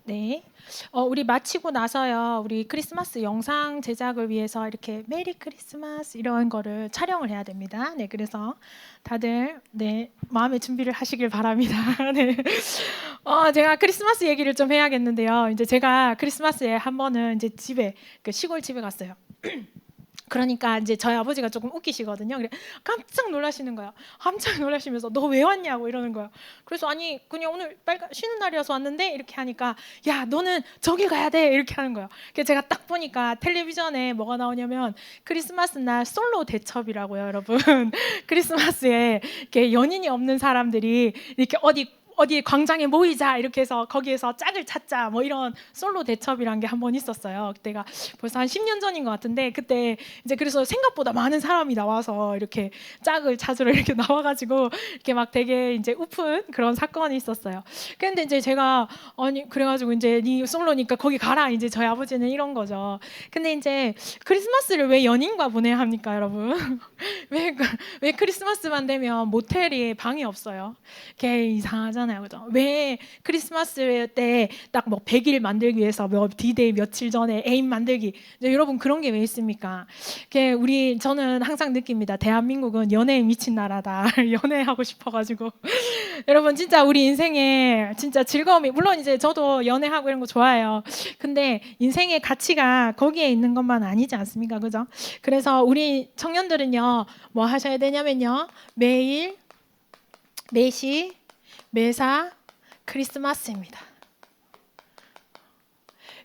네. 우리 마치고 나서요. 우리 크리스마스 영상 제작을 위해서 이렇게 메리 크리스마스 이런 거를 촬영을 해야 됩니다. 네, 그래서 다들 네, 마음의 준비를 하시길 바랍니다. 네. 제가 크리스마스 얘기를 좀 해야겠는데요. 이제 제가 크리스마스에 한 번은 이제 집에 그 시골 집에 갔어요. 그러니까 이제 저희 아버지가 조금 웃기시거든요. 그래 깜짝 놀라시는 거예요. 깜짝 놀라시면서 너 왜 왔냐고 이러는 거예요. 그래서 아니 그냥 오늘 빨간 쉬는 날이어서 왔는데 이렇게 하니까 야 너는 저기 가야 돼 이렇게 하는 거예요. 그래서 제가 딱 보니까 텔레비전에 뭐가 나오냐면 크리스마스 날 솔로 대첩이라고요, 여러분. 크리스마스에 이렇게 연인이 없는 사람들이 이렇게 어디 광장에 모이자 이렇게 해서 거기에서 짝을 찾자 뭐 이런 솔로 대첩이란 게 한 번 있었어요. 그때가 벌써 한 10년 전인 것 같은데 그때 이제 그래서 생각보다 많은 사람이 나와서 이렇게 짝을 찾으러 이렇게 나와가지고 이렇게 막 되게 이제 우픈 그런 사건이 있었어요. 근데 이제 제가 아니 그래가지고 이제 네 솔로니까 거기 가라 이제 저희 아버지는 이런 거죠. 근데 이제 크리스마스를 왜 연인과 보내야 합니까, 여러분? 왜 크리스마스만 되면 모텔에 방이 없어요? 걔 이상하잖아요, 그죠? 왜 크리스마스 때 딱 뭐 100일 만들기 위해서 뭐 D-Day 며칠 전에 애인 만들기 여러분 그런 게 왜 있습니까? 저는 항상 느낍니다. 대한민국은 연애에 미친 나라다. 연애하고 싶어가지고 여러분 진짜 우리 인생에 진짜 즐거움이 물론 이제 저도 연애하고 이런 거 좋아해요. 근데 인생의 가치가 거기에 있는 것만 아니지 않습니까, 그죠? 그래서 우리 청년들은요 뭐 하셔야 되냐면요 매일 매시 매사 크리스마스입니다.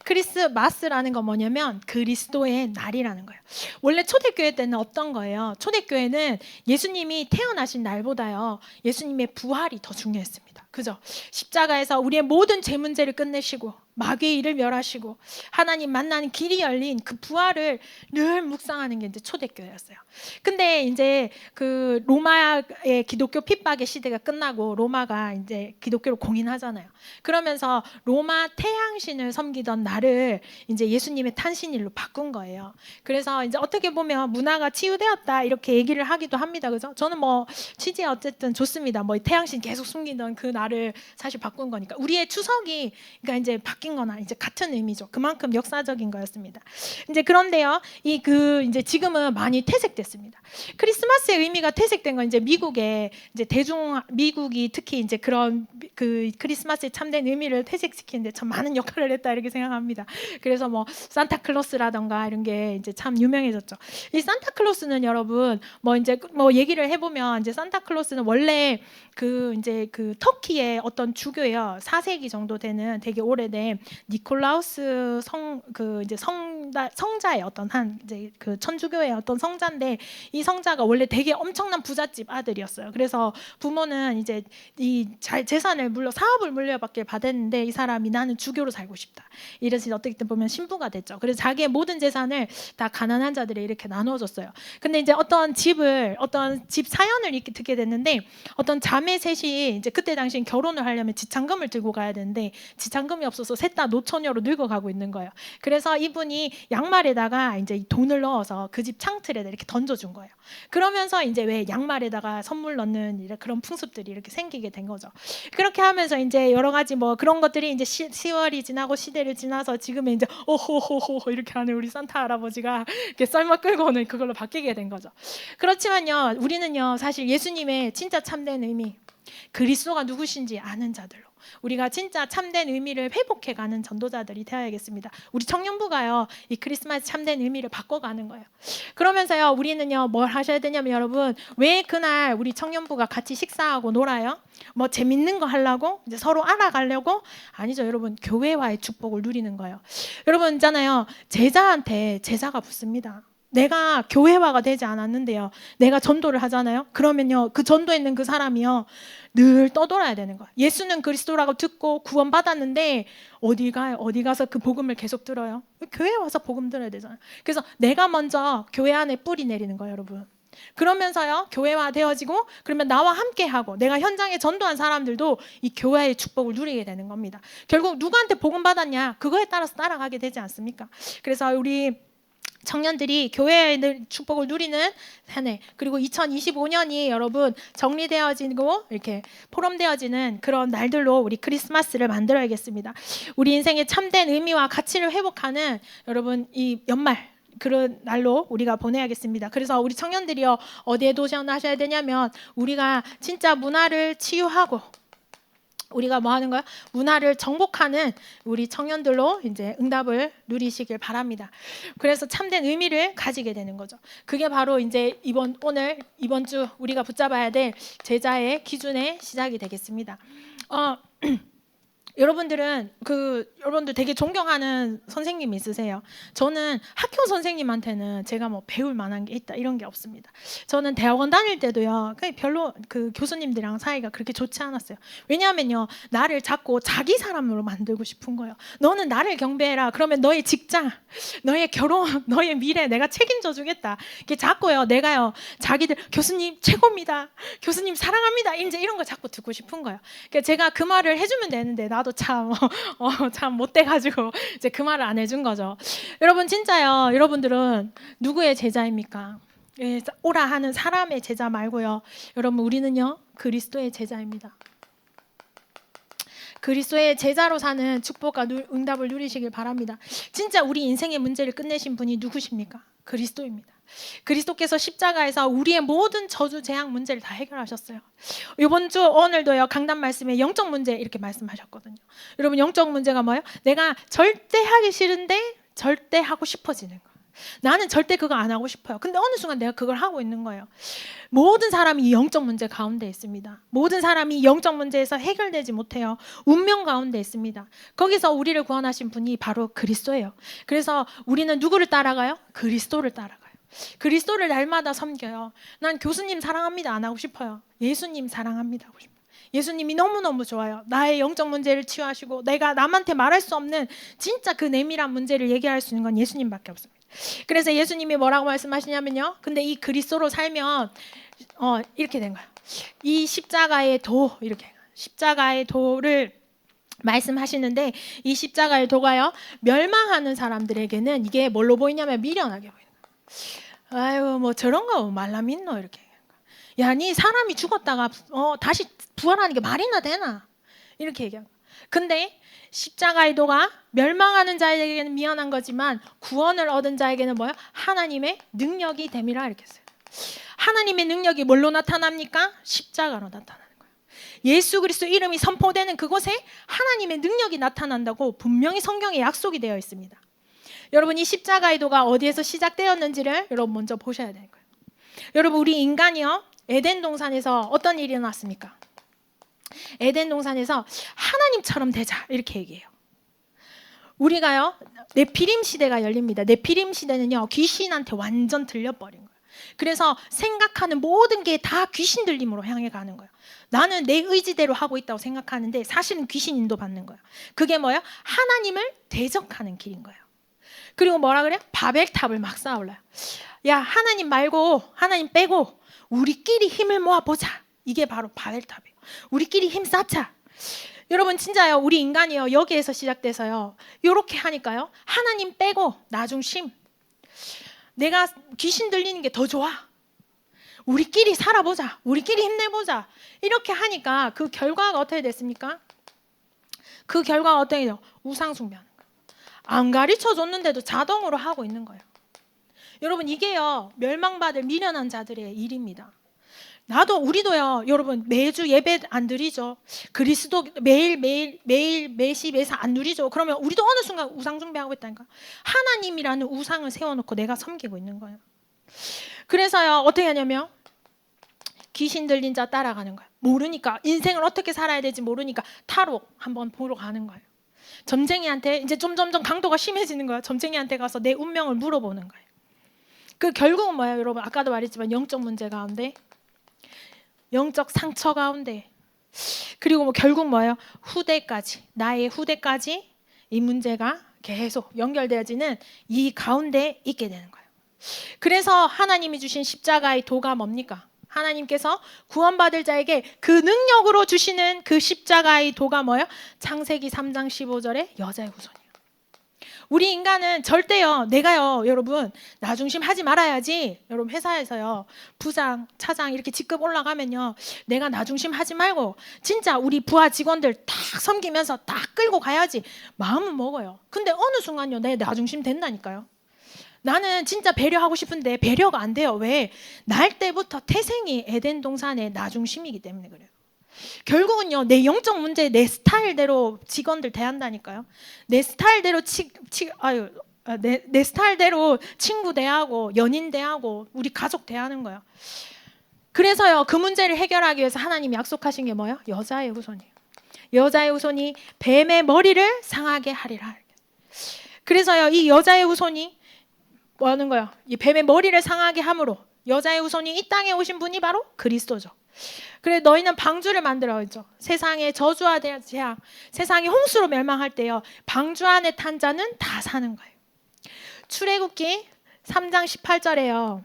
크리스마스라는 건 뭐냐면 그리스도의 날이라는 거예요. 원래 초대교회 때는 어떤 거예요? 초대교회는 예수님이 태어나신 날보다요 예수님의 부활이 더 중요했습니다. 그죠? 십자가에서 우리의 모든 죄 문제를 끝내시고 마귀의 일을 멸하시고 하나님 만나는 길이 열린 그 부활을 늘 묵상하는 게 이제 초대교회였어요. 근데 이제 그 로마의 기독교 핍박의 시대가 끝나고 로마가 이제 기독교를 공인하잖아요. 그러면서 로마 태양신을 섬기던 날을 이제 예수님의 탄신일로 바꾼 거예요. 그래서 이제 어떻게 보면 문화가 치유되었다 이렇게 얘기를 하기도 합니다. 그죠? 저는 뭐 취지에 어쨌든 좋습니다. 뭐 태양신 계속 숨기던 그 날을 사실 바꾼 거니까 우리의 추석이 그러니까 이제 바뀐 거나 이제 같은 의미죠. 그만큼 역사적인 거였습니다. 이제 그런데요, 이제 지금은 많이 퇴색됐습니다. 크리스마스의 의미가 퇴색된 건 이제 미국의 이제 미국이 특히 이제 그런 그 크리스마스에 참된 의미를 퇴색시키는데 참 많은 역할을 했다 이렇게 생각합니다. 그래서 뭐 산타클로스라던가 이런 게 이제 참 유명해졌죠. 이 산타클로스는 여러분 뭐 이제 뭐 얘기를 해보면 이제 산타클로스는 원래 그 이제 그 터키의 어떤 주교예요. 4세기 정도 되는 되게 오래된 니콜라우스 이제 성자의 어떤 한 이제 그 천주교의 어떤 성자인데 이 성자가 원래 되게 엄청난 부잣집 아들이었어요. 그래서 부모는 이제 이 재산을 사업을 물려받길 받았는데 이 사람이 나는 주교로 살고 싶다. 이래서 어떻게 보면 신부가 됐죠. 그래서 자기의 모든 재산을 다 가난한 자들에 이렇게 나눠줬어요. 근데 이제 어떤 집 사연을 이렇게 듣게 됐는데 어떤 자매 셋이 이제 그때 당시엔 결혼을 하려면 지참금을 들고 가야 되는데 지참금이 없어서 셋 다 노처녀로 늙어가고 있는 거예요. 그래서 이분이 양말에다가 이제 돈을 넣어서 그 집 창틀에다 이렇게 던져준 거예요. 그러면서 이제 왜 양말에다가 선물 넣는 그런 풍습들이 이렇게 생기게 된 거죠. 그렇게 하면서 이제 여러 가지 뭐 그런 것들이 이제 시월이 지나고 시대를 지나서 지금은 이제 오호호호 이렇게 하는 우리 산타 할아버지가 이렇게 썰마 끌고 오는 그걸로 바뀌게 된 거죠. 그렇지만요, 우리는요 사실 예수님의 진짜 참된 의미, 그리스도가 누구신지 아는 자들로 우리가 진짜 참된 의미를 회복해가는 전도자들이 되어야겠습니다. 우리 청년부가요 이 크리스마스 참된 의미를 바꿔가는 거예요. 그러면서요 우리는요 뭘 하셔야 되냐면 여러분 왜 그날 우리 청년부가 같이 식사하고 놀아요? 뭐 재밌는 거 하려고? 이제 서로 알아가려고? 아니죠, 여러분. 교회와의 축복을 누리는 거예요. 여러분 있잖아요, 제자한테 제자가 붙습니다. 내가 교회화가 되지 않았는데요 내가 전도를 하잖아요. 그러면요 그 전도에 있는 그 사람이요 늘 떠돌아야 되는 거야. 예수는 그리스도라고 듣고 구원받았는데 어디 가서 그 복음을 계속 들어요? 교회에 와서 복음 들어야 되잖아요. 그래서 내가 먼저 교회 안에 뿌리 내리는 거예요, 여러분. 그러면서요 교회화 되어지고 그러면 나와 함께 하고 내가 현장에 전도한 사람들도 이 교회의 축복을 누리게 되는 겁니다. 결국 누구한테 복음 받았냐 그거에 따라서 따라가게 되지 않습니까? 그래서 우리 청년들이 교회의 축복을 누리는 한 해, 그리고 2025년이 여러분 정리되어지고 이렇게 포럼되어지는 그런 날들로 우리 크리스마스를 만들어야겠습니다. 우리 인생의 참된 의미와 가치를 회복하는 여러분 이 연말 그런 날로 우리가 보내야겠습니다. 그래서 우리 청년들이요, 어디에 도전하셔야 되냐면 우리가 진짜 문화를 치유하고 우리가 뭐 하는 거야? 문화를 정복하는 우리 청년들로 이제 응답을 누리시길 바랍니다. 그래서 참된 의미를 가지게 되는 거죠. 그게 바로 이제 이번 주 우리가 붙잡아야 될 제자의 기준의 시작이 되겠습니다. 여러분들 되게 존경하는 선생님 있으세요? 저는 학교 선생님한테는 제가 뭐 배울 만한 게 있다 이런 게 없습니다. 저는 대학원 다닐 때도요, 별로 그 교수님들이랑 사이가 그렇게 좋지 않았어요. 왜냐하면요, 나를 자꾸 자기 사람으로 만들고 싶은 거예요. 너는 나를 경배해라. 그러면 너의 직장, 너의 결혼, 너의 미래 내가 책임져 주겠다. 이게 자꾸요, 내가요, 자기들 교수님 최고입니다. 교수님 사랑합니다. 이제 이런 거 자꾸 듣고 싶은 거예요. 그러니까 제가 그 말을 해주면 되는데 나도 참 못돼가지고 이제 그 말을 안 해준 거죠. 여러분 진짜요, 여러분들은 누구의 제자입니까? 오라 하는 사람의 제자 말고요, 여러분 우리는요 그리스도의 제자입니다. 그리스도의 제자로 사는 축복과 응답을 누리시길 바랍니다. 진짜 우리 인생의 문제를 끝내신 분이 누구십니까? 그리스도입니다. 그리스도께서 십자가에서 우리의 모든 저주 재앙 문제를 다 해결하셨어요. 이번 주 오늘도요, 강단 말씀에 영적 문제 이렇게 말씀하셨거든요. 여러분 영적 문제가 뭐예요? 내가 절대 하기 싫은데 절대 하고 싶어지는 거. 나는 절대 그거 안 하고 싶어요. 근데 어느 순간 내가 그걸 하고 있는 거예요. 모든 사람이 이 영적 문제 가운데 있습니다. 모든 사람이 영적 문제에서 해결되지 못해요. 운명 가운데 있습니다. 거기서 우리를 구원하신 분이 바로 그리스도예요. 그래서 우리는 누구를 따라가요? 그리스도를 따라가요. 그리스도를 날마다 섬겨요. 난 교수님 사랑합니다 안 하고 싶어요. 예수님 사랑합니다 하고 싶어요. 예수님이 너무너무 좋아요. 나의 영적 문제를 치유하시고 내가 남한테 말할 수 없는 진짜 그 내밀한 문제를 얘기할 수 있는 건 예수님밖에 없습니다. 그래서 예수님이 뭐라고 말씀하시냐면요, 근데 이 그리스도로 살면 이렇게 된 거예요. 이 십자가의 도를 말씀하시는데, 이 십자가의 도가요, 멸망하는 사람들에게는 이게 뭘로 보이냐면 미련하게 보이는 거예요. 아유 뭐 저런 거 말라 믿노 이렇게. 야, 니 사람이 죽었다가 다시 부활하는 게 말이나 되나? 이렇게 얘기하고. 근데 십자가의 도가 멸망하는 자에게는 미안한 거지만 구원을 얻은 자에게는 뭐야? 하나님의 능력이 됨이라 이렇게 했어요. 하나님의 능력이 뭘로 나타납니까? 십자가로 나타나는 거예요. 예수 그리스도 이름이 선포되는 그곳에 하나님의 능력이 나타난다고 분명히 성경에 약속이 되어 있습니다. 여러분 이 십자가의 도가 어디에서 시작되었는지를 여러분 먼저 보셔야 되는 거예요. 여러분 우리 인간이요, 에덴 동산에서 어떤 일이 일어났습니까? 에덴 동산에서 하나님처럼 되자 이렇게 얘기해요. 우리가요 네피림 시대가 열립니다. 네피림 시대는요 귀신한테 완전 들려버린 거예요. 그래서 생각하는 모든 게 다 귀신 들림으로 향해 가는 거예요. 나는 내 의지대로 하고 있다고 생각하는데 사실은 귀신 인도받는 거예요. 그게 뭐예요? 하나님을 대적하는 길인 거예요. 그리고 뭐라 그래요? 바벨탑을 막 쌓아올라요. 야, 하나님 말고 하나님 빼고 우리끼리 힘을 모아보자. 이게 바로 바벨탑이에요. 우리끼리 힘 쌓자. 여러분 진짜요, 우리 인간이요 여기에서 시작돼서요 이렇게 하니까요 하나님 빼고 나 중심, 내가 귀신 들리는 게 더 좋아, 우리끼리 살아보자, 우리끼리 힘내보자 이렇게 하니까 그 결과가 어떻게 됐습니까? 그 결과가 어떻게 돼요? 우상 숭배하는 거예요. 안 가르쳐 줬는데도 자동으로 하고 있는 거예요. 여러분 이게요 멸망받을 미련한 자들의 일입니다. 우리도요 여러분 매주 예배 안 드리죠. 그리스도 매일 매시 매사 안 누리죠. 그러면 우리도 어느 순간 우상 숭배하고 있다니까. 하나님이라는 우상을 세워놓고 내가 섬기고 있는 거예요. 그래서요 어떻게 하냐면 귀신 들린 자 따라가는 거예요. 모르니까, 인생을 어떻게 살아야 될지 모르니까 타로 한번 보러 가는 거예요. 점쟁이한테 이제 점점 강도가 심해지는 거예요. 점쟁이한테 가서 내 운명을 물어보는 거예요. 그 결국은 뭐예요 여러분? 아까도 말했지만 영적 문제 가운데, 영적 상처 가운데, 그리고 뭐 결국 뭐예요? 나의 후대까지 이 문제가 계속 연결되어지는 이 가운데 있게 되는 거예요. 그래서 하나님이 주신 십자가의 도가 뭡니까? 하나님께서 구원받을 자에게 그 능력으로 주시는 그 십자가의 도가 뭐예요? 창세기 3장 15절에 여자의 후손이에요. 우리 인간은 절대요, 내가요, 여러분, 나 중심 하지 말아야지. 여러분, 회사에서요, 부장, 차장 이렇게 직급 올라가면요, 내가 나 중심 하지 말고, 진짜 우리 부하 직원들 딱 섬기면서 딱 끌고 가야지. 마음은 먹어요. 근데 어느 순간요, 내 나 중심 된다니까요. 나는 진짜 배려하고 싶은데 배려가 안 돼요. 왜? 날 때부터 태생이 에덴 동산의 나 중심이기 때문에 그래요. 결국은요, 내 영적 문제 내 스타일대로 직원들 대한다니까요. 내 스타일대로 내 스타일대로 친구 대하고 연인 대하고 우리 가족 대하는 거예요. 그래서요, 그 문제를 해결하기 위해서 하나님이 약속하신 게 뭐예요? 여자의 후손이에요. 여자의 후손이 뱀의 머리를 상하게 하리라. 그래서요, 이 여자의 후손이 뭐 하는 거예요? 이 뱀의 머리를 상하게 함으로 여자의 후손이 이 땅에 오신 분이 바로 그리스도죠. 그래, 너희는 방주를 만들어야죠. 세상의 저주와 재앙, 세상이 홍수로 멸망할 때요, 방주 안에 탄 자는 다 사는 거예요. 출애굽기 3장 18절에요,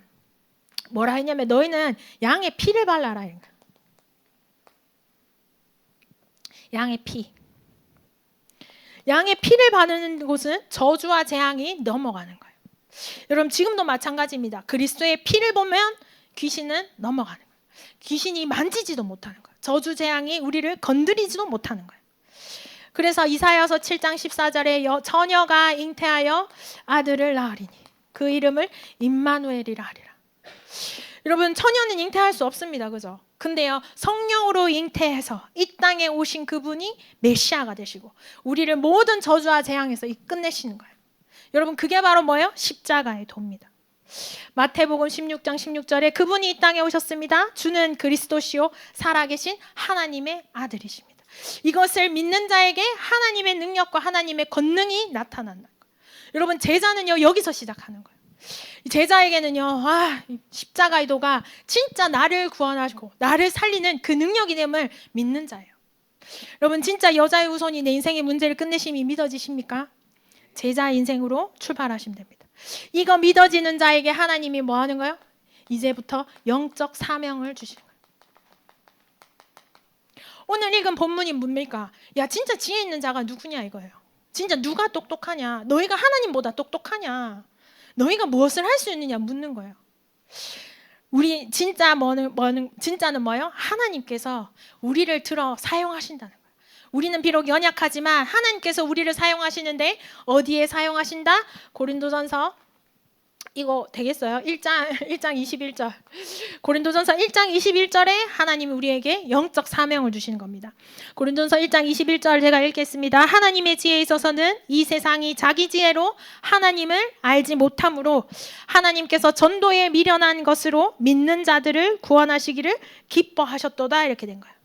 뭐라 했냐면 너희는 양의 피를 발라라. 양의 피. 양의 피를 바르는 곳은 저주와 재앙이 넘어가는 거예요. 여러분, 지금도 마찬가지입니다. 그리스도의 피를 보면 귀신은 넘어가는 거예요. 귀신이 만지지도 못하는 거예요. 저주 재앙이 우리를 건드리지도 못하는 거예요. 그래서 이사야서 7장 14절에 처녀가 잉태하여 아들을 낳으리니 그 이름을 임마누엘이라 하리라. 여러분, 처녀는 잉태할 수 없습니다. 그죠? 근데요, 성령으로 잉태해서 이 땅에 오신 그분이 메시아가 되시고 우리를 모든 저주와 재앙에서 끝내시는 거예요. 여러분, 그게 바로 뭐예요? 십자가의 도입니다. 마태복음 16장 16절에 그분이 이 땅에 오셨습니다. 주는 그리스도시요 살아계신 하나님의 아들이십니다. 이것을 믿는 자에게 하나님의 능력과 하나님의 권능이 나타난다. 여러분, 제자는요, 여기서 시작하는 거예요. 제자에게는요, 십자가의 도가 진짜 나를 구원하시고 나를 살리는 그 능력이 됨을 믿는 자예요. 여러분, 진짜 여자의 후손이 내 인생의 문제를 끝내심이 믿어지십니까? 제자 인생으로 출발하시면 됩니다. 이거 믿어지는 자에게 하나님이 뭐 하는 거예요? 이제부터 영적 사명을 주시는 거예요. 오늘 읽은 본문이 뭡니까? 야, 진짜 지혜 있는 자가 누구냐 이거예요. 진짜 누가 똑똑하냐? 너희가 하나님보다 똑똑하냐? 너희가 무엇을 할 수 있느냐 묻는 거예요. 우리 진짜는 뭐예요? 하나님께서 우리를 들어 사용하신다는 거예요. 우리는 비록 연약하지만 하나님께서 우리를 사용하시는데 어디에 사용하신다? 고린도전서 이거 되겠어요? 1장 21절. 고린도전서 1장 21절에 하나님이 우리에게 영적 사명을 주시는 겁니다. 고린도전서 1장 21절 제가 읽겠습니다. 하나님의 지혜에 있어서는 이 세상이 자기 지혜로 하나님을 알지 못함으로 하나님께서 전도에 미련한 것으로 믿는 자들을 구원하시기를 기뻐하셨도다. 이렇게 된 거예요.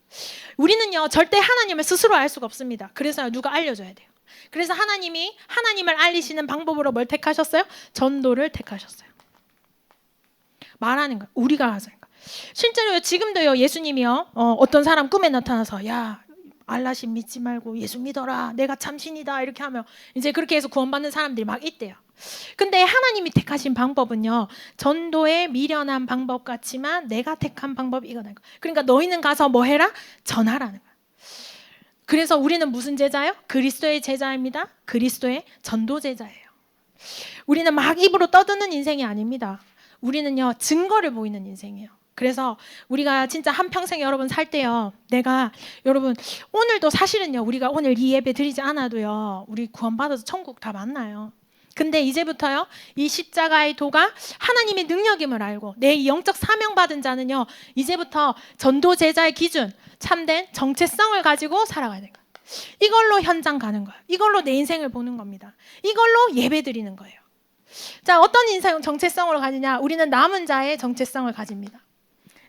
우리는요, 절대 하나님을 스스로 알 수가 없습니다. 그래서 누가 알려줘야 돼요. 그래서 하나님이 하나님을 알리시는 방법으로 뭘 택하셨어요? 전도를 택하셨어요. 말하는 거예요. 우리가 하자는 거예요. 실제로 지금도요, 예수님이요, 어떤 사람 꿈에 나타나서 야, 알라신 믿지 말고 예수 믿어라. 내가 참신이다. 이렇게 하면 이제 그렇게 해서 구원받는 사람들이 막 있대요. 근데 하나님이 택하신 방법은요, 전도에 미련한 방법 같지만 내가 택한 방법이 이거다. 그러니까 너희는 가서 뭐 해라? 전하라는 거예요. 그래서 우리는 무슨 제자예요? 그리스도의 제자입니다. 그리스도의 전도 제자예요. 우리는 막 입으로 떠드는 인생이 아닙니다. 우리는요, 증거를 보이는 인생이에요. 그래서 우리가 진짜 한평생 여러분 살 때요, 여러분 오늘도 사실은요, 우리가 오늘 이 예배 드리지 않아도요, 우리 구원받아서 천국 다 만나요. 근데 이제부터요, 이 십자가의 도가 하나님의 능력임을 알고 내 영적 사명 받은 자는요, 이제부터 전도 제자의 기준, 참된 정체성을 가지고 살아가야 돼요. 이걸로 현장 가는 거예요. 이걸로 내 인생을 보는 겁니다. 이걸로 예배 드리는 거예요. 자, 어떤 인생 정체성으로 가느냐? 우리는 남은 자의 정체성을 가집니다.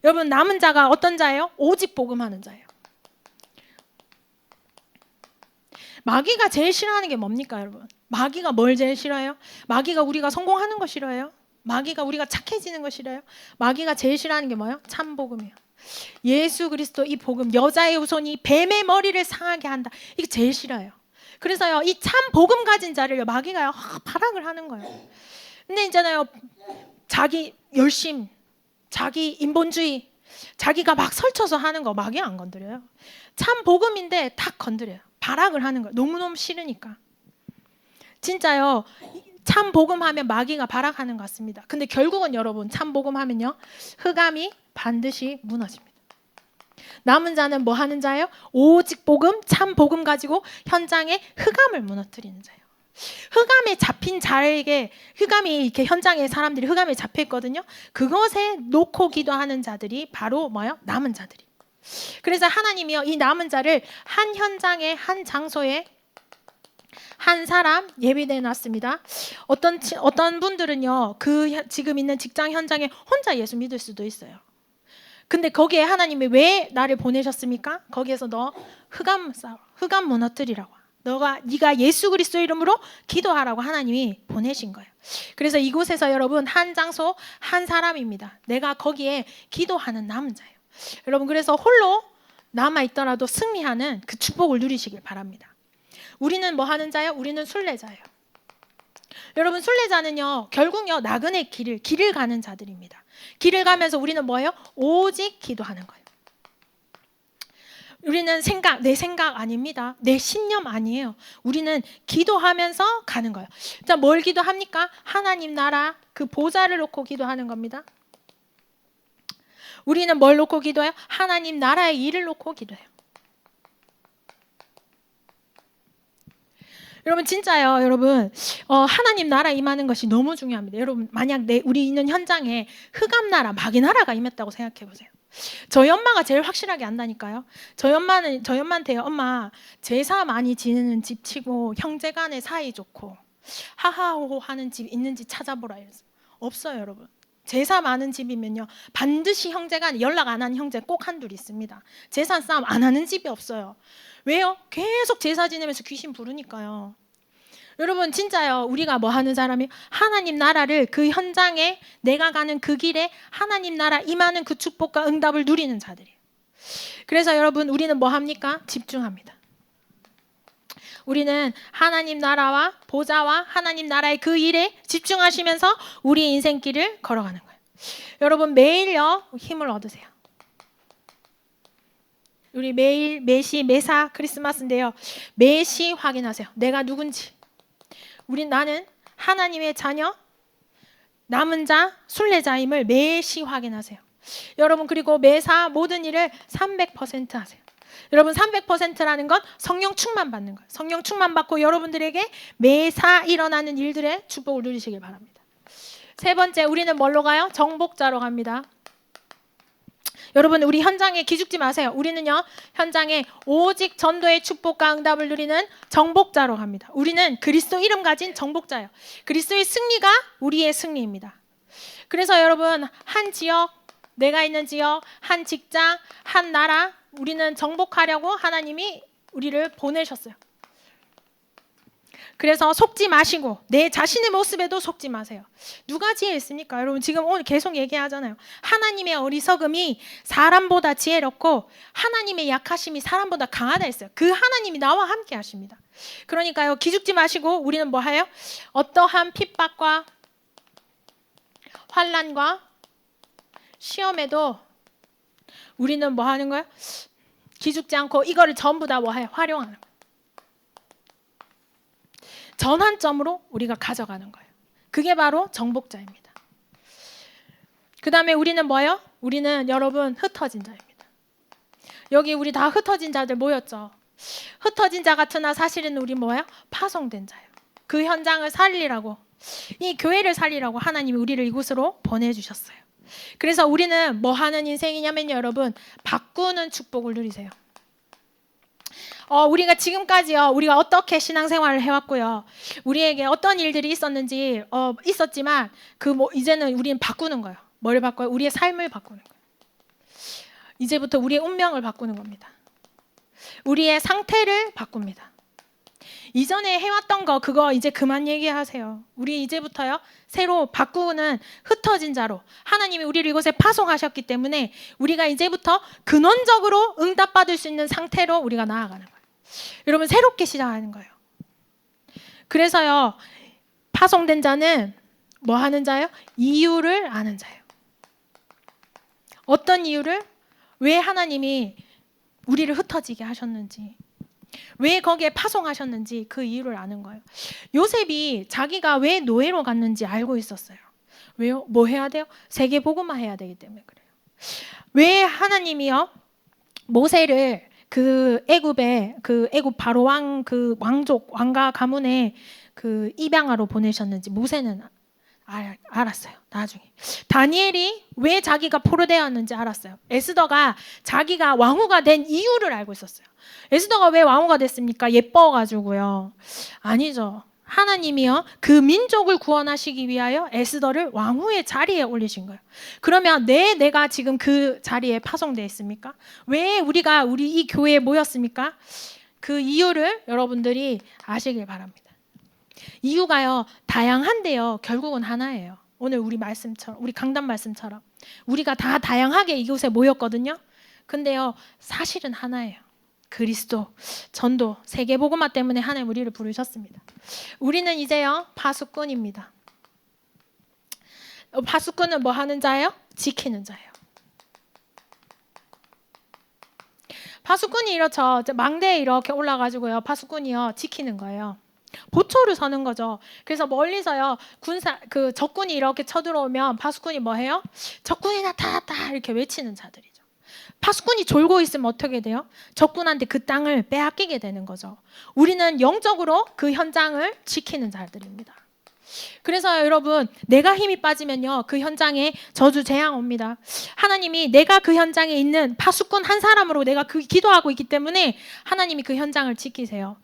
여러분, 남은 자가 어떤 자예요? 오직 복음하는 자예요. 마귀가 제일 싫어하는 게 뭡니까, 여러분? 마귀가 뭘 제일 싫어해요? 마귀가 우리가 성공하는 거 싫어해요? 마귀가 우리가 착해지는 거 싫어해요? 마귀가 제일 싫어하는 게 뭐예요? 참 복음이에요. 예수 그리스도 이 복음, 여자의 후손이 뱀의 머리를 상하게 한다. 이게 제일 싫어요. 그래서요, 이 참 복음 가진 자를 마귀가요, 발악을 하는 거예요. 근데 있잖아요, 자기 열심, 자기 인본주의, 자기가 막 설쳐서 하는 거 마귀 안 건드려요. 참 복음인데 탁 건드려요. 발악을 하는 거예요. 너무너무 싫으니까. 진짜요. 참 복음하면 마귀가 발악하는 것 같습니다. 근데 결국은 여러분 참 복음하면요, 흑암이 반드시 무너집니다. 남은 자는 뭐 하는 자예요? 오직 복음, 참 복음 가지고 현장에 흑암을 무너뜨리는 자예요. 흑암에 잡힌 자에게, 흑암이 이렇게 현장에 사람들이 흑암에 잡혀 있거든요. 그것에 놓고 기도하는 자들이 바로 뭐요? 남은 자들이. 그래서 하나님이요, 이 남은 자를 한 현장에, 한 장소에 한 사람 예비돼 놨습니다. 어떤 분들은요, 지금 있는 직장 현장에 혼자 예수 믿을 수도 있어요. 근데 거기에 하나님이 왜 나를 보내셨습니까? 거기에서 너 흑암 무너뜨리라고. 네가 예수 그리스도 이름으로 기도하라고 하나님이 보내신 거예요. 그래서 이곳에서 여러분 한 장소 한 사람입니다. 내가 거기에 기도하는 남은 자예요. 여러분, 그래서 홀로 남아 있더라도 승리하는 그 축복을 누리시길 바랍니다. 우리는 뭐 하는 자예요? 우리는 순례자예요. 여러분, 순례자는요, 결국요, 나그네 길을 가는 자들입니다. 길을 가면서 우리는 뭐예요? 오직 기도하는 거예요. 우리는 내 생각 아닙니다. 내 신념 아니에요. 우리는 기도하면서 가는 거예요. 자, 뭘 기도합니까? 하나님 나라 그 보좌를 놓고 기도하는 겁니다. 우리는 뭘 놓고 기도해요? 하나님 나라의 일을 놓고 기도해요. 여러분, 진짜요. 여러분, 하나님 나라 임하는 것이 너무 중요합니다. 여러분, 만약 우리 있는 현장에 흑암 나라, 마귀 나라가 임했다고 생각해 보세요. 저희 엄마가 제일 확실하게 안다니까요. 저희 엄마한테요, 엄마 제사 많이 지내는 집 치고 형제간의 사이 좋고 하하호호 하는 집 있는지 찾아보라 이랬어요. 없어요, 여러분. 제사 많은 집이면요, 반드시 형제간에 연락 안 하는 형제 꼭 한둘 있습니다. 제사 싸움 안 하는 집이 없어요. 왜요? 계속 제사 지내면서 귀신 부르니까요. 여러분, 진짜요, 우리가 뭐 하는 사람이 하나님 나라를 그 현장에, 내가 가는 그 길에 하나님 나라 임하는 그 축복과 응답을 누리는 자들이에요. 그래서 여러분, 우리는 뭐 합니까? 집중합니다. 우리는 하나님 나라와 보좌와 하나님 나라의 그 일에 집중하시면서 우리 인생길을 걸어가는 거예요. 여러분, 매일요 힘을 얻으세요. 우리 매일, 매시, 매사 크리스마스인데요, 매시 확인하세요. 내가 누군지. 나는 하나님의 자녀, 남은 자, 순례자임을 매시 확인하세요. 여러분, 그리고 매사 모든 일을 300% 하세요. 여러분, 300%라는 건 성령 충만 받는 거예요. 성령 충만 받고 여러분들에게 매사 일어나는 일들의 축복을 누리시길 바랍니다. 세 번째, 우리는 뭘로 가요? 정복자로 갑니다. 여러분, 우리 현장에 기죽지 마세요. 우리는요, 현장에 오직 전도의 축복과 응답을 누리는 정복자로 갑니다. 우리는 그리스도 이름 가진 정복자예요. 그리스도의 승리가 우리의 승리입니다. 그래서 여러분, 한 지역, 내가 있는 지역, 한 직장, 한 나라, 우리는 정복하려고 하나님이 우리를 보내셨어요. 그래서 속지 마시고, 내 자신의 모습에도 속지 마세요. 누가 지혜 있습니까? 여러분, 지금 오늘 계속 얘기하잖아요. 하나님의 어리석음이 사람보다 지혜롭고 하나님의 약하심이 사람보다 강하다 했어요. 그 하나님이 나와 함께 하십니다. 그러니까요, 기죽지 마시고, 우리는 뭐 해요? 어떠한 핍박과 환난과 시험에도 우리는 뭐 하는 거예요? 기죽지 않고 이거를 전부 다 뭐 해요? 활용하는 거예요. 전환점으로 우리가 가져가는 거예요. 그게 바로 정복자입니다. 그 다음에 우리는 뭐예요? 우리는 여러분 흩어진 자입니다. 여기 우리 다 흩어진 자들 모였죠. 흩어진 자 같으나 사실은 우리 뭐예요? 파송된 자예요. 그 현장을 살리라고, 이 교회를 살리라고 하나님이 우리를 이곳으로 보내주셨어요. 그래서 우리는 뭐 하는 인생이냐면요, 여러분, 바꾸는 축복을 누리세요. 우리가 지금까지요, 우리가 어떻게 신앙생활을 해왔고요, 우리에게 어떤 일들이 있었지만 이제는 우리는 바꾸는 거예요. 뭘 바꿔요? 우리의 삶을 바꾸는 거예요. 이제부터 우리의 운명을 바꾸는 겁니다. 우리의 상태를 바꿉니다. 이전에 해왔던 거 그거 이제 그만 얘기하세요. 우리 이제부터요, 새로 바꾸는 흩어진 자로 하나님이 우리를 이곳에 파송하셨기 때문에 우리가 이제부터 근원적으로 응답받을 수 있는 상태로 우리가 나아가는 거예요. 여러분, 새롭게 시작하는 거예요. 그래서요, 파송된 자는 뭐 하는 자예요? 이유를 아는 자예요. 어떤 이유를? 왜 하나님이 우리를 흩어지게 하셨는지. 왜 거기에 파송하셨는지 그 이유를 아는 거예요. 요셉이 자기가 왜 노예로 갔는지 알고 있었어요. 왜요? 뭐 해야 돼요? 세계 복음화 해야 되기 때문에 그래요. 왜 하나님이요 모세를 그 애굽에 그 애굽 바로 왕 그 왕족 왕가 가문에 그 입양아로 보내셨는지 모세는 알았어요. 나중에 다니엘이 왜 자기가 포로되었는지 알았어요. 에스더가 자기가 왕후가 된 이유를 알고 있었어요. 에스더가 왜 왕후가 됐습니까? 예뻐가지고요. 아니죠. 하나님이요 그 민족을 구원하시기 위하여 에스더를 왕후의 자리에 올리신 거예요. 그러면 내가 지금 그 자리에 파송되어 있습니까? 왜 우리 이 교회에 모였습니까? 그 이유를 여러분들이 아시길 바랍니다. 이유가요 다양한데요 결국은 하나예요. 오늘 우리 말씀처럼 우리 강단 말씀처럼 우리가 다 다양하게 이곳에 모였거든요. 근데요 사실은 하나예요. 그리스도, 전도, 세계복음화 때문에 하나님 우리를 부르셨습니다. 우리는 이제요 파수꾼입니다. 파수꾼은 뭐 하는 자예요? 지키는 자예요. 파수꾼이 이렇죠. 망대에 이렇게 올라가지고요 파수꾼이요 지키는 거예요. 보초를 서는 거죠. 그래서 멀리서요 그 적군이 이렇게 쳐들어오면 파수꾼이 뭐 해요? 적군이 나타났다 이렇게 외치는 자들이죠. 파수꾼이 졸고 있으면 어떻게 돼요? 적군한테 그 땅을 빼앗기게 되는 거죠. 우리는 영적으로 그 현장을 지키는 자들입니다. 그래서 여러분 내가 힘이 빠지면요 그 현장에 저주 재앙 옵니다. 하나님이 내가 그 현장에 있는 파수꾼 한 사람으로 내가 기도하고 있기 때문에 하나님이 그 현장을 지키세요.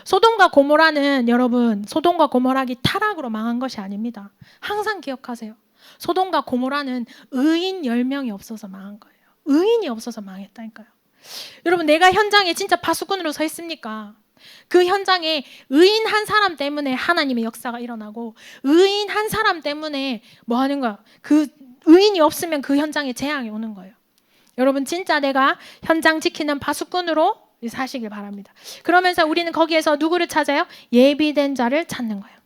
소돔과 고모라는 여러분 소돔과 고모라기 타락으로 망한 것이 아닙니다. 항상 기억하세요. 소돔과 고모라는 의인 10명이 없어서 망한 거예요. 의인이 없어서 망했다니까요. 여러분 내가 현장에 진짜 파수꾼으로 서 있습니까? 그 현장에 의인 한 사람 때문에 하나님의 역사가 일어나고 의인 한 사람 때문에 뭐 하는 거야? 그 의인이 없으면 그 현장에 재앙이 오는 거예요. 여러분 진짜 내가 현장 지키는 파수꾼으로 사시길 바랍니다. 그러면서 우리는 거기에서 누구를 찾아요? 예비된 자를 찾는 거예요.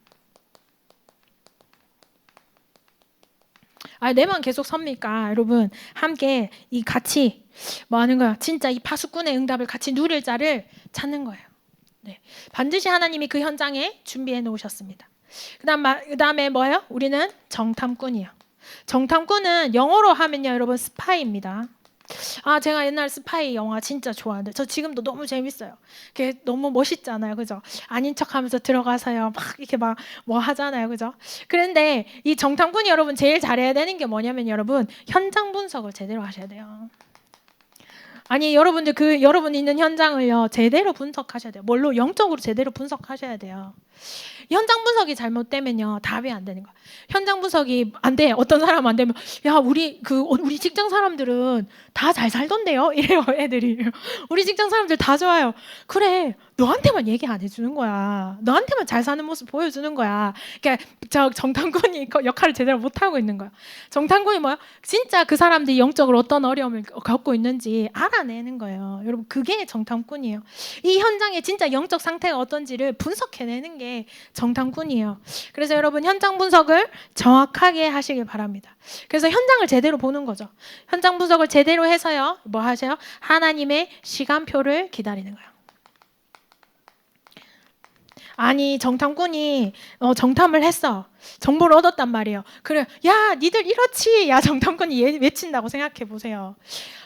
내만 계속 섭니까? 여러분 함께 이 같이 뭐 하는 거야? 진짜 이 파수꾼의 응답을 같이 누릴 자를 찾는 거예요. 네. 반드시 하나님이 그 현장에 준비해 놓으셨습니다. 그다음에 뭐예요? 우리는 정탐꾼이요. 정탐꾼은 영어로 하면요, 여러분 스파이입니다. 제가 옛날 스파이 영화 진짜 좋아하는데 저 지금도 너무 재밌어요. 그게 너무 멋있잖아요, 그죠? 아닌 척하면서 들어가서요, 막 이렇게 막 뭐 하잖아요, 그죠? 그런데 이 정탐꾼이 여러분 제일 잘해야 되는 게 뭐냐면 여러분 현장 분석을 제대로 하셔야 돼요. 여러분들 여러분 있는 현장을요 제대로 분석하셔야 돼요. 뭘로? 영적으로 제대로 분석하셔야 돼요. 현장 분석이 잘못되면요 답이 안 되는 거야. 현장 분석이 안 돼. 어떤 사람 안 되면 야 우리 직장 사람들은 다 잘 살던데요. 이래요 애들이. 우리 직장 사람들 다 좋아요. 그래 너한테만 얘기 안 해주는 거야. 너한테만 잘 사는 모습 보여주는 거야. 그러니까 정탐꾼이 역할을 제대로 못 하고 있는 거야. 정탐꾼이 뭐야? 진짜 그 사람들이 영적으로 어떤 어려움을 겪고 있는지 알아내는 거예요. 여러분 그게 정탐꾼이에요. 이 현장의 진짜 영적 상태가 어떤지를 분석해내는 게 정탐꾼이에요. 그래서 여러분 현장 분석을 정확하게 하시길 바랍니다. 그래서 현장을 제대로 보는 거죠. 현장 분석을 제대로 해서요 뭐 하세요? 하나님의 시간표를 기다리는 거예요. 정탐꾼이 정탐을 했어. 정보를 얻었단 말이에요. 그래, 야 니들 이렇지. 야 정탐꾼이 외친다고 생각해 보세요.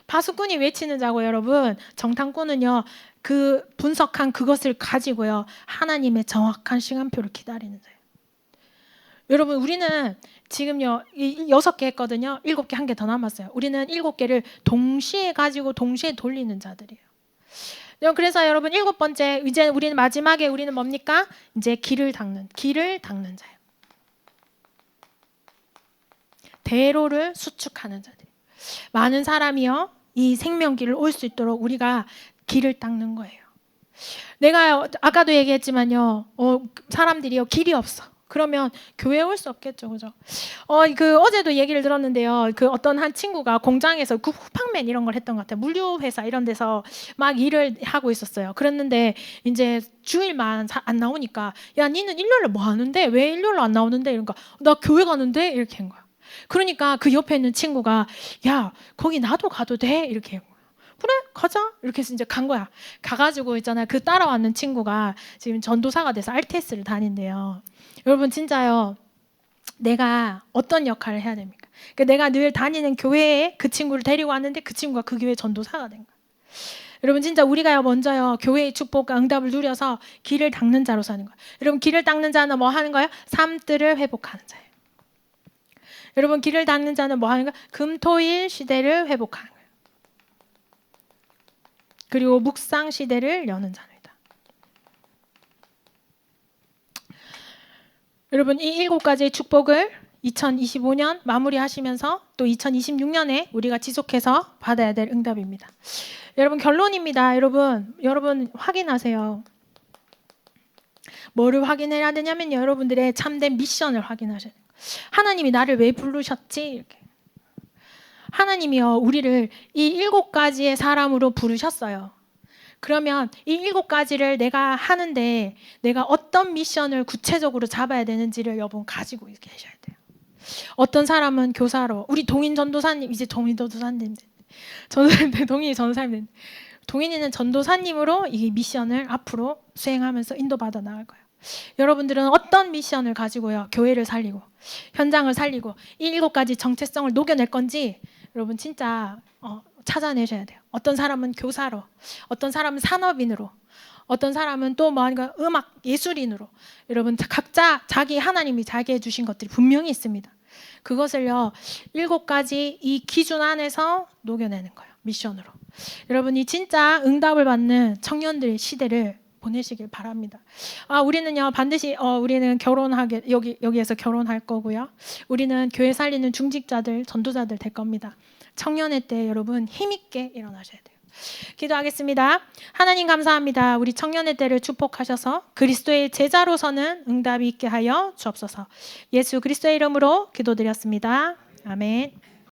파수꾼이 외치는 자고 여러분 정탐꾼은요 그 분석한 그것을 가지고요 하나님의 정확한 시간표를 기다리는 자예요. 여러분 우리는 지금요 6개 했거든요. 7개 한 개 더 남았어요. 우리는 7개를 동시에 가지고 동시에 돌리는 자들이에요. 그래서 여러분 7번째 이제 우리는 마지막에 우리는 뭡니까? 이제 길을 닦는 자예요. 대로를 수축하는 자들. 많은 사람이요 이 생명길을 올 수 있도록 우리가 길을 닦는 거예요. 내가 아까도 얘기했지만요 사람들이요 길이 없어. 그러면 교회에 올 수 없겠죠, 그죠? 어제도 얘기를 들었는데요. 어떤 한 친구가 공장에서 쿠팡맨 이런 걸 했던 것 같아요. 물류 회사 이런 데서 막 일을 하고 있었어요. 그랬는데 이제 주일만 안 나오니까 야, 니는 일요일에 뭐 하는데? 왜 일요일에 안 나오는데? 이러니까 나 교회 가는데 이렇게 한 거야. 그러니까 그 옆에 있는 친구가 야, 거기 나도 가도 돼? 이렇게 한 거야. 그래 가자 이렇게 해서 이제 간 거야. 가가지고 있잖아요. 그 따라왔는 친구가 지금 전도사가 돼서 RTS를 다닌대요. 여러분 진짜요. 내가 어떤 역할을 해야 됩니까? 그러니까 내가 늘 다니는 교회에 그 친구를 데리고 왔는데 그 친구가 그 교회 전도사가 된 거야. 여러분 진짜 우리가요 먼저요 교회의 축복과 응답을 누려서 길을 닦는 자로 사는 거예요. 여러분 길을 닦는 자는 뭐 하는 거예요? 삶들을 회복하는 자예요. 여러분 길을 닦는 자는 뭐 하는 거예요? 금토일 시대를 회복하는 거예요. 그리고 묵상 시대를 여는 자입니다. 여러분 이 7가지의 축복을 2025년 마무리하시면서 또 2026년에 우리가 지속해서 받아야 될 응답입니다. 여러분 결론입니다. 여러분 확인하세요. 뭐를 확인해야 되냐면 여러분들의 참된 미션을 확인하셔야 돼요. 하나님이 나를 왜 부르셨지? 이렇게. 하나님이요 우리를 이 7가지의 사람으로 부르셨어요. 그러면 이 7가지를 내가 하는데 내가 어떤 미션을 구체적으로 잡아야 되는지를 여러분 가지고 계셔야 돼요. 어떤 사람은 교사로 우리 동인 전도사님 이제 동인 전도사님 동인이 전도사님 동인이는 전도사님으로 이 미션을 앞으로 수행하면서 인도받아 나갈 거예요. 여러분들은 어떤 미션을 가지고요 교회를 살리고 현장을 살리고 이 7가지 정체성을 녹여낼 건지 여러분 진짜 찾아내셔야 돼요. 어떤 사람은 교사로, 어떤 사람은 산업인으로, 어떤 사람은 또 뭔가 음악 예술인으로 여러분 각자 하나님이 자기에 주신 것들이 분명히 있습니다. 그것을요 7가지 이 기준 안에서 녹여내는 거예요. 미션으로. 여러분이 진짜 응답을 받는 청년들의 시대를 보내시길 바랍니다. 우리는요 반드시 우리는 여기에서 결혼할 거고요. 우리는 교회 살리는 중직자들, 전도자들 될 겁니다. 청년의 때 여러분 힘있게 일어나셔야 돼요. 기도하겠습니다. 하나님 감사합니다. 우리 청년의 때를 축복하셔서 그리스도의 제자로서는 응답이 있게 하여 주옵소서. 예수 그리스도의 이름으로 기도드렸습니다. 아멘.